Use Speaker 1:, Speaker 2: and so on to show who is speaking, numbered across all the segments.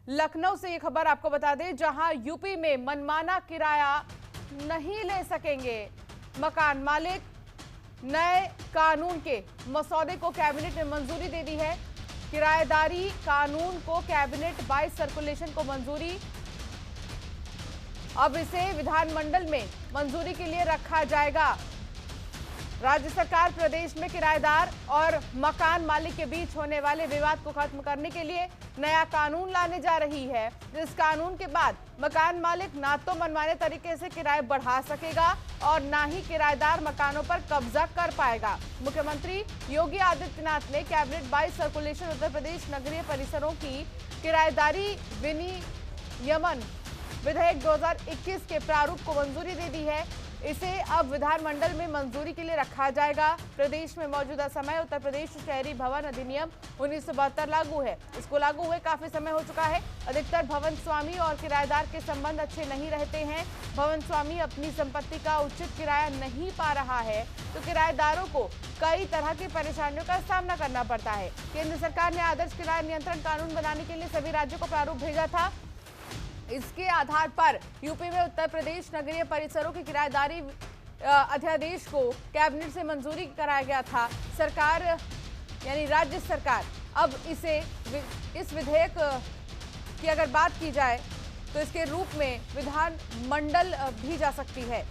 Speaker 1: लखनऊ से ये खबर आपको बता दें, जहां यूपी में मनमाना किराया नहीं ले सकेंगे मकान मालिक। नए कानून के मसौदे को कैबिनेट ने मंजूरी दे दी है। किराएदारी कानून को कैबिनेट 22 सर्कुलेशन को मंजूरी। अब इसे विधानमंडल में मंजूरी के लिए रखा जाएगा। राज्य सरकार प्रदेश में किराएदार और मकान मालिक के बीच होने वाले विवाद को खत्म करने के लिए नया कानून लाने जा रही है, जिस कानून के बाद मकान मालिक ना तो मनमाने तरीके से किराए बढ़ा सकेगा और ना ही किराएदार मकानों पर कब्जा कर पाएगा। मुख्यमंत्री योगी आदित्यनाथ ने कैबिनेट 22 सर्कुलेशन उत्तर प्रदेश नगरीय परिसरों की किराएदारी विनियमन विधेयक 2021 के प्रारूप को मंजूरी दे दी है। इसे अब विधानमंडल में मंजूरी के लिए रखा जाएगा। प्रदेश में मौजूदा समय उत्तर प्रदेश शहरी भवन अधिनियम 1972 लागू है। इसको लागू हुए काफी समय हो चुका है। अधिकतर भवन स्वामी और किराएदार के संबंध अच्छे नहीं रहते हैं। भवन स्वामी अपनी संपत्ति का उचित किराया नहीं पा रहा है तो किराएदारों को कई तरह की परेशानियों का सामना करना पड़ता है। केंद्र सरकार ने आदर्श किराया नियंत्रण कानून बनाने के लिए सभी राज्यों को प्रारूप भेजा था। इसके आधार पर यूपी में उत्तर प्रदेश नगरीय परिसरों की किराएदारी अध्यादेश को कैबिनेट से मंजूरी कराया गया था। सरकार यानी राज्य सरकार अब इस विधेयक की अगर बात की जाए तो इसके रूप में विधानमंडल भी जा सकती है।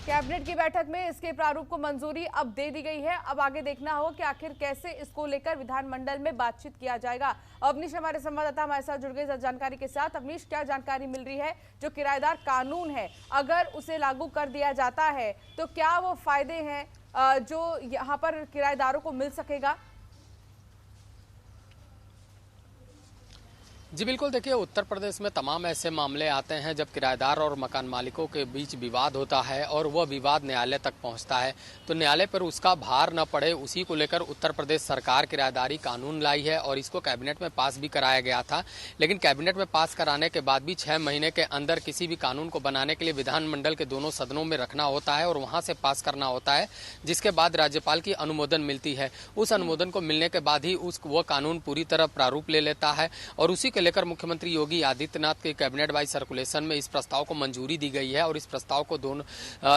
Speaker 1: कैबिनेट की बैठक में इसके प्रारूप को मंजूरी अब दे दी गई है। अब आगे देखना होगा कि आखिर कैसे इसको लेकर विधानमंडल में बातचीत किया जाएगा। अवनीश हमारे संवाददाता हमारे साथ जुड़ गए जानकारी के साथ। अवनीश, क्या जानकारी मिल रही है? जो किराएदार कानून है, अगर उसे लागू कर दिया जाता है तो क्या वो फायदे हैं जो यहाँ पर किराएदारों को मिल सकेगा?
Speaker 2: जी बिल्कुल, देखिए उत्तर प्रदेश में तमाम ऐसे मामले आते हैं जब किराएदार और मकान मालिकों के बीच विवाद होता है और वह विवाद न्यायालय तक पहुंचता है तो न्यायालय पर उसका भार न पड़े, उसी को लेकर उत्तर प्रदेश सरकार किराएदारी कानून लाई है और इसको कैबिनेट में पास भी कराया गया था। लेकिन कैबिनेट में पास कराने के बाद भी 6 महीने के अंदर किसी भी कानून को बनाने के लिए विधानमंडल के दोनों सदनों में रखना होता है और वहां से पास करना होता है, जिसके बाद राज्यपाल की अनुमोदन मिलती है। उस अनुमोदन को मिलने के बाद ही वह कानून पूरी तरह प्रारूप ले लेता है और उसी लेकर मुख्यमंत्री योगी आदित्यनाथ के कैबिनेट 22 सर्कुलेशन में इस प्रस्ताव को मंजूरी दी गई है और इस प्रस्ताव को दोनों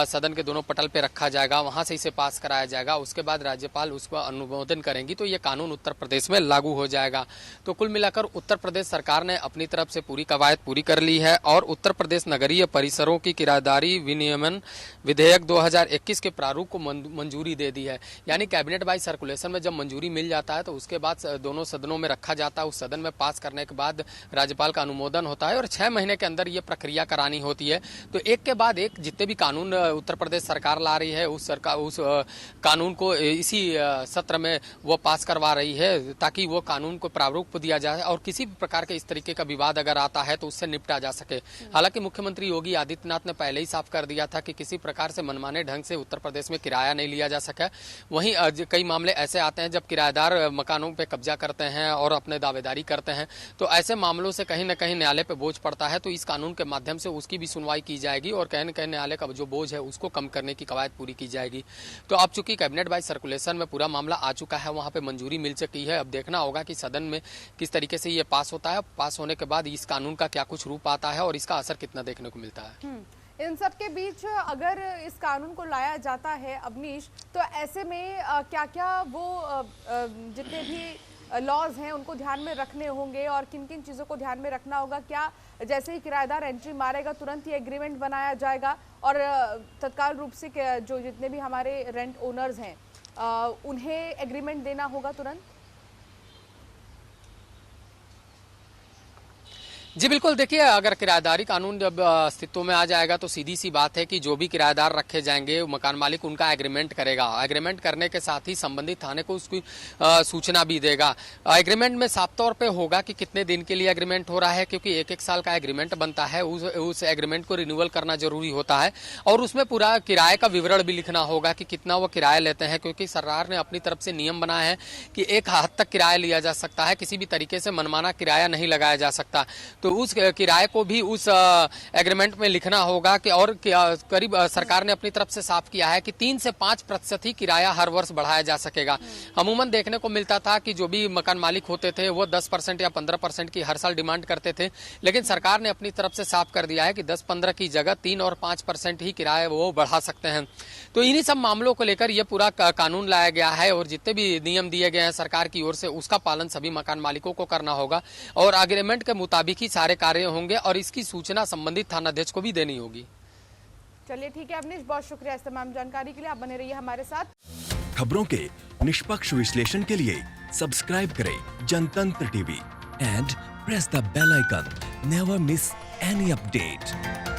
Speaker 2: सदन के दोनों पटल पे रखा जाएगा, वहां से इसे पास कराया जाएगा। उसके बाद राज्यपाल उसको अनुमोदन करेंगी तो ये कानून उत्तर प्रदेश में लागू हो जाएगा। तो कुल मिलाकर उत्तर प्रदेश सरकार ने अपनी तरफ से पूरी कवायद पूरी कर ली है और उत्तर प्रदेश नगरीय परिसरों की किराएदारी विनियमन विधेयक 2021 के प्रारूप को मंजूरी दे दी है। यानी कैबिनेट 22 सर्कुलेशन में जब मंजूरी मिल जाता है तो उसके बाद दोनों सदनों में रखा जाता है। उस सदन में पास करने के बाद राज्यपाल का अनुमोदन होता है और 6 महीने के अंदर ये प्रक्रिया करानी होती है। तो एक के बाद एक जितने भी कानून उत्तर प्रदेश सरकार ला रही है उस कानून को इसी सत्र में वो पास करवा रही है ताकि वो कानून को प्रारूप दिया जाए और किसी भी प्रकार के इस तरीके का विवाद अगर आता है तो उससे निपटा जा सके। हालांकि मुख्यमंत्री योगी आदित्यनाथ ने पहले ही साफ कर दिया था कि किसी प्रकार से मनमाने ढंग से उत्तर प्रदेश में किराया नहीं लिया जा सका। वहीं कई मामले ऐसे आते हैं जब किराएदार मकानों पर कब्जा करते हैं और अपने दावेदारी करते हैं तो ऐसे मामलों से कहीं न कहीं न्यायालय पे बोझ पड़ता है। तो इस कानून के माध्यम से उसकी भी सुनवाई की जाएगी और कहीं न कहीं न्यायालय का जो बोझ है उसको कम करने की कवायद पूरी की जाएगी। तो अब चूंकि कैबिनेट 22 सर्कुलेशन में पूरा मामला आ चुका है, वहां पे मंजूरी मिल चुकी है। अब देखना होगा कि सदन में किस तरीके से ये पास होता है। पास होने के बाद इस कानून का क्या कुछ रूप आता है और इसका असर कितना देखने को मिलता है।
Speaker 1: इन सब के बीच अगर इस कानून को लाया जाता है अवनीश, तो ऐसे में क्या क्या वो जितने भी लॉज हैं उनको ध्यान में रखने होंगे और किन किन चीज़ों को ध्यान में रखना होगा? क्या जैसे ही किराएदार एंट्री मारेगा तुरंत ही एग्रीमेंट बनाया जाएगा और तत्काल रूप से जो जितने भी हमारे रेंट ओनर्स हैं उन्हें एग्रीमेंट देना होगा तुरंत?
Speaker 2: जी बिल्कुल, देखिए अगर किराएदारी कानून जब अस्तित्व में आ जाएगा तो सीधी सी बात है कि जो भी किराएदार रखे जाएंगे मकान मालिक उनका एग्रीमेंट करेगा। एग्रीमेंट करने के साथ ही संबंधित थाने को उसकी सूचना भी देगा। एग्रीमेंट में साफ तौर पे होगा कि कितने दिन के लिए एग्रीमेंट हो रहा है, क्योंकि 1-1 साल का एग्रीमेंट बनता है। उस एग्रीमेंट को रिन्यूअल करना जरूरी होता है और उसमें पूरा किराए का विवरण भी लिखना होगा कि कितना वो किराया लेते हैं, क्योंकि सरकार ने अपनी तरफ से नियम बनाया है कि एक हद तक किराया लिया जा सकता है, किसी भी तरीके से मनमाना किराया नहीं लगाया जा सकता। तो उस किराए को भी उस एग्रीमेंट में लिखना होगा कि और करीब सरकार ने अपनी तरफ से साफ किया है कि 3 से 5% ही किराया हर वर्ष बढ़ाया जा सकेगा। अमूमन देखने को मिलता था कि जो भी मकान मालिक होते थे वो 10% या 15% की हर साल डिमांड करते थे, लेकिन सरकार ने अपनी तरफ से साफ कर दिया है कि 10-15 की जगह 3 और 5% ही किराया वो बढ़ा सकते हैं। तो इन्हीं सब मामलों को लेकर ये पूरा कानून लाया गया है और जितने भी नियम दिए गए हैं सरकार की ओर से उसका पालन सभी मकान मालिकों को करना होगा और एग्रीमेंट के मुताबिक ही सारे कार्य होंगे और इसकी सूचना संबंधित थानाध्यक्ष को भी देनी होगी।
Speaker 1: चलिए ठीक है अवनीश, बहुत शुक्रिया इस तमाम जानकारी के लिए। आप बने रहिए हमारे साथ।
Speaker 3: खबरों के निष्पक्ष विश्लेषण के लिए सब्सक्राइब करें Jantantra TV and press the bell icon. Never miss any update.